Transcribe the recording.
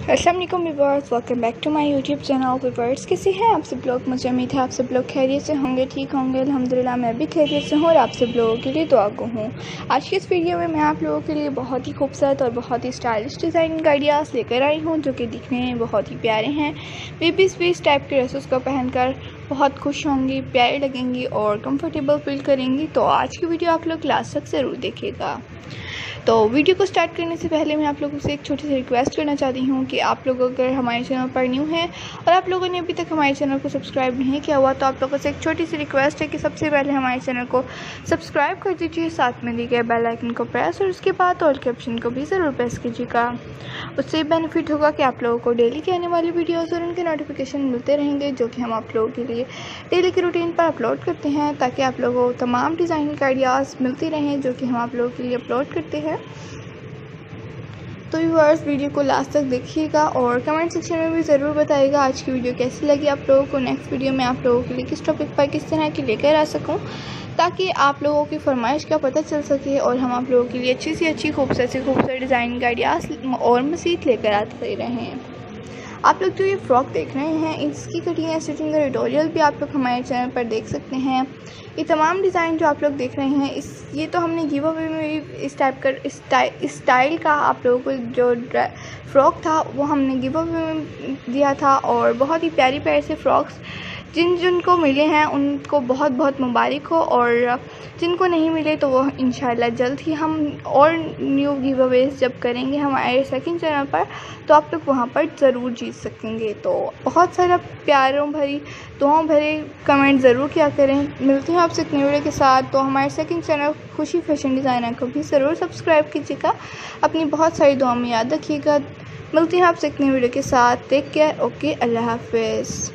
अस्सलाम वालेकुम viewers, welcome back to my YouTube channel. Viewers, कैसे हैं आप सब लोग? मुझे उम्मीद है आप सब लोग खैरियत से होंगे, ठीक होंगे। अल्हम्दुलिल्लाह मैं भी खैरियत से हूँ और आप सब लोगों के लिए दुआ गो हूँ। आज की इस वीडियो में मैं आप लोगों के लिए बहुत ही खूबसूरत और बहुत ही स्टाइलिश डिज़ाइनिंग आइडियाज़ लेकर आई हूँ, जो कि दिखने में बहुत ही प्यारे हैं। बेबीज़ भी इस टाइप के ड्रेसेस को पहनकर बहुत खुश होंगी, प्यारी लगेंगी और कंफर्टेबल फील करेंगी। तो आज की वीडियो आप लोग लास्ट तक ज़रूर देखिएगा। तो वीडियो को स्टार्ट करने से पहले मैं आप लोगों से एक छोटी सी रिक्वेस्ट करना चाहती हूँ कि आप लोग अगर हमारे चैनल पर न्यू हैं और आप लोगों ने अभी तक हमारे चैनल को सब्सक्राइब नहीं किया हुआ, तो आप लोगों से एक छोटी सी रिक्वेस्ट है कि सबसे पहले हमारे चैनल को सब्सक्राइब कर दीजिए, साथ में दिए गए बेल आइकन को प्रेस और उसके बाद ऑल के ऑप्शन को भी ज़रूर प्रेस कीजिएगा। उससे बेनिफिट होगा कि आप लोगों को डेली की आने वाली वीडियोज़ और उनके नोटिफिकेशन मिलते रहेंगे, जो कि हम आप लोगों के लिए डेली की रूटीन पर अपलोड करते हैं, ताकि आप लोगों को तमाम डिज़ाइनिंग आइडियाज़ मिलती रहें जो कि हम आप लोगों के लिए अपलोड करते हैं। तो व्यूअर्स, वीडियो को लास्ट तक देखिएगा और कमेंट सेक्शन में भी ज़रूर बताइएगा आज की वीडियो कैसी लगी आप लोगों को। नेक्स्ट वीडियो में आप लोगों के लिए किस टॉपिक पर किस तरह की लेकर आ सकूं, ताकि आप लोगों की फरमाइश का पता चल सके और हम आप लोगों के लिए अच्छी से अच्छी खूबसूरत डिज़ाइनिंग आइडियाज़ और मज़ीद लेकर आते रहें। आप लोग जो ये फ्रॉक देख रहे हैं, इसकी कटिंग या स्टिचिंग का ट्यूटोरियल भी आप लोग हमारे चैनल पर देख सकते हैं। ये तमाम डिज़ाइन जो आप लोग देख रहे हैं, ये तो हमने गिव अवे में भी इस टाइप का स्टाइल का आप लोगों को जो फ्रॉक था वो हमने गिव अवे में दिया था। और बहुत ही प्यारी प्यारे से फ्रॉक्स जिनको मिले हैं उनको बहुत बहुत मुबारक हो, और जिनको नहीं मिले तो वो इंशाल्लाह जल्द ही हम और न्यू गिव अवेज जब करेंगे हमारे सेकंड चैनल पर, तो आप लोग वहाँ पर ज़रूर जीत सकेंगे। तो बहुत सारा प्यारों भरी दुआओं भरे कमेंट ज़रूर किया करें। मिलते हैं आपसे एक नई वीडियो के साथ। तो हमारे सेकंड चैनल खुशी फैशन डिज़ाइनर को भी ज़रूर सब्सक्राइब कीजिएगा। अपनी बहुत सारी दुआओं में याद रखिएगा। मिलते हैं आपसे एक नई वीडियो के साथ। Take care. ओके, अल्लाह हाफिज़।